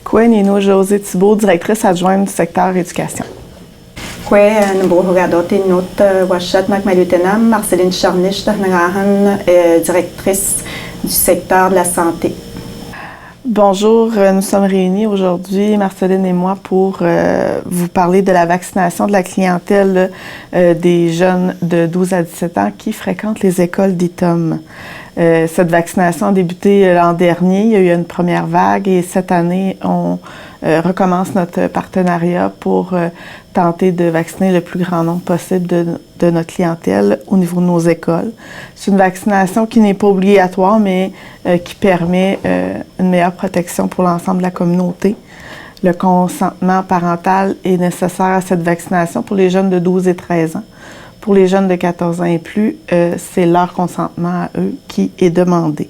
Kwe Nino José Thibault, directrice adjointe du secteur éducation. Kwe Nbohuradote Note Washat Macmalutenam, Marceline Charnish Tarnarahan, directrice du secteur de la santé. Bonjour, nous sommes réunis aujourd'hui, Marceline et moi, pour vous parler de la vaccination de la clientèle des jeunes de 12 à 17 ans qui fréquentent les écoles d'ITOM. Cette vaccination a débuté l'an dernier, il y a eu une première vague et cette année, on recommence notre partenariat pour tenter de vacciner le plus grand nombre possible de notre clientèle au niveau de nos écoles. C'est une vaccination qui n'est pas obligatoire, mais qui permet une meilleure protection pour l'ensemble de la communauté. Le consentement parental est nécessaire à cette vaccination pour les jeunes de 12 et 13 ans. Pour les jeunes de 14 ans et plus, c'est leur consentement à eux qui est demandé.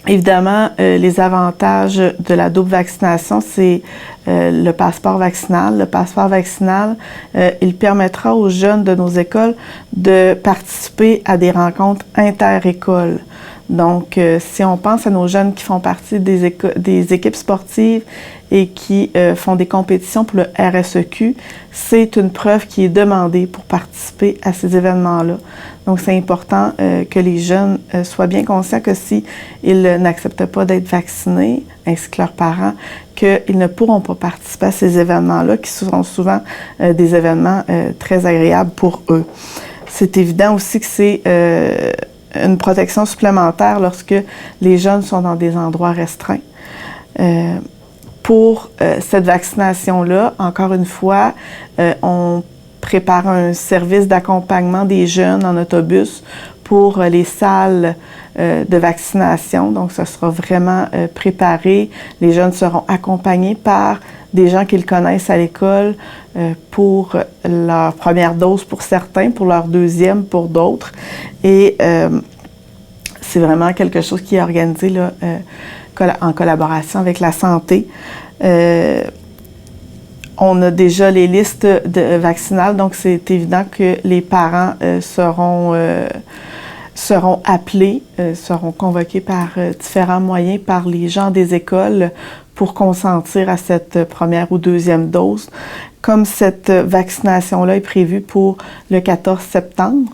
Évidemment, les avantages de la double vaccination, c'est le passeport vaccinal. Le passeport vaccinal, il permettra aux jeunes de nos écoles de participer à des rencontres inter-écoles. Donc, si on pense à nos jeunes qui font partie des équipes sportives et qui font des compétitions pour le RSEQ, c'est une preuve qui est demandée pour participer à ces événements-là. Donc, c'est important que les jeunes soient bien conscients que s'ils n'acceptent pas d'être vaccinés, ainsi que leurs parents, qu'ils ne pourront pas participer à ces événements-là, qui sont souvent des événements très agréables pour eux. C'est évident aussi que c'est une protection supplémentaire lorsque les jeunes sont dans des endroits restreints. Pour cette vaccination-là, encore une fois, on prépare un service d'accompagnement des jeunes en autobus pour les salles de vaccination. Donc, ça sera vraiment préparé. Les jeunes seront accompagnés par des gens qu'ils connaissent à l'école pour leur première dose pour certains, pour leur deuxième pour d'autres. Et c'est vraiment quelque chose qui est organisé là, en collaboration avec la santé. On a déjà les listes vaccinales, donc c'est évident que les parents seront appelés, seront convoqués par différents moyens par les gens des écoles pour consentir à cette première ou deuxième dose. Comme cette vaccination-là est prévue pour le 14 septembre,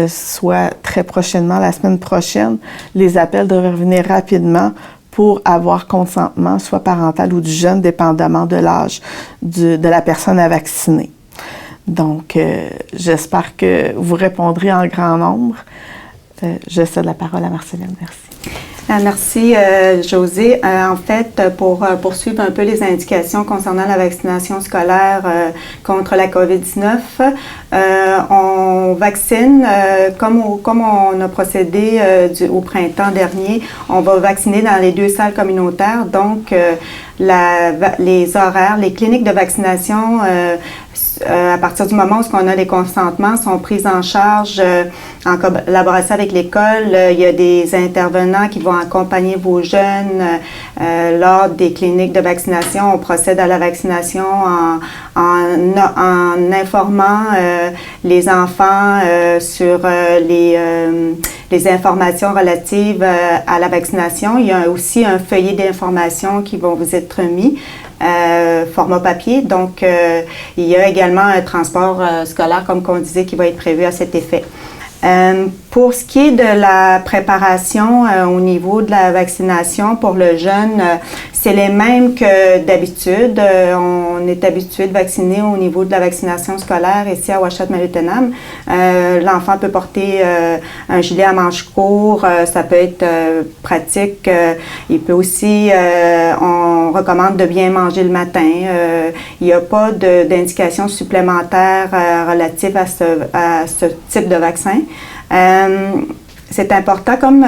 soit très prochainement, la semaine prochaine, les appels devraient revenir rapidement pour avoir consentement, soit parental ou du jeune, dépendamment de l'âge de la personne à vacciner. Donc, j'espère que vous répondrez en grand nombre. Je cède la parole à Marceline. Merci. Merci, José. En fait, pour poursuivre un peu les indications concernant la vaccination scolaire contre la COVID-19, on vaccine, comme on a procédé au printemps dernier, on va vacciner dans les 2 salles communautaires. Donc, les horaires, les cliniques de vaccination, à partir du moment où on a les consentements, sont prises en charge en collaboration avec l'école. Il y a des intervenants qui vont accompagner vos jeunes lors des cliniques de vaccination. On procède à la vaccination en informant les enfants sur les informations relatives à la vaccination. Il y a aussi un feuillet d'information qui vont vous être remis. Format papier. Donc, il y a également un transport scolaire, comme on disait, qui va être prévu à cet effet. Pour ce qui est de la préparation au niveau de la vaccination pour le jeune, c'est les mêmes que d'habitude. On est habitué de vacciner au niveau de la vaccination scolaire ici à Ouachita-Maluthénam. L'enfant peut porter un gilet à manches courtes, ça peut être pratique. Il peut aussi, on recommande de bien manger le matin. Il n'y a pas d'indications supplémentaires relatives à ce type de vaccin. C'est important, comme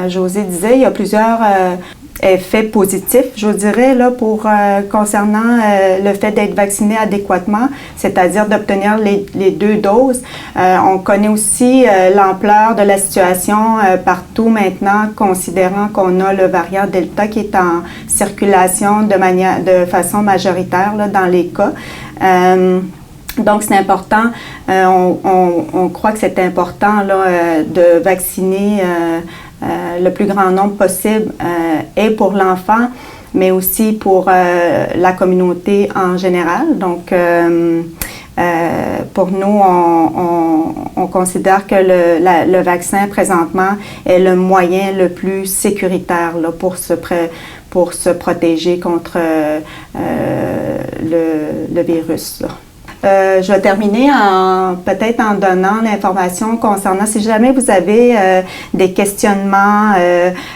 José disait, il y a plusieurs effets positifs, je dirais, là, concernant le fait d'être vacciné adéquatement, c'est-à-dire d'obtenir les 2 doses. On connaît aussi l'ampleur de la situation partout maintenant, considérant qu'on a le variant Delta qui est en circulation de façon majoritaire là, dans les cas. Donc, c'est important, on croit que c'est important là, de vacciner le plus grand nombre possible et pour l'enfant, mais aussi pour la communauté en général. Donc, pour nous, on considère que le vaccin présentement est le moyen le plus sécuritaire là, pour se protéger contre le virus. Là. Je vais terminer peut-être en donnant l'information concernant si jamais vous avez des questionnements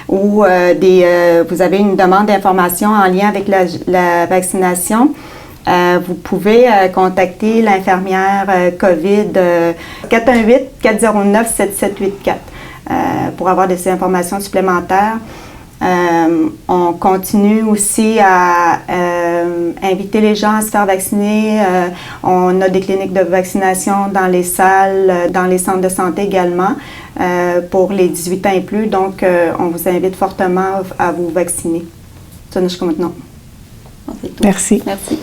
ou vous avez une demande d'information en lien avec la vaccination. Vous pouvez contacter l'infirmière COVID 418-409-7784 pour avoir des informations supplémentaires. On continue aussi à inviter les gens à se faire vacciner. On a des cliniques de vaccination dans les salles, dans les centres de santé également, pour les 18 ans et plus. Donc, on vous invite fortement à vous vacciner. Ça, nous, je maintenant. Merci. Merci.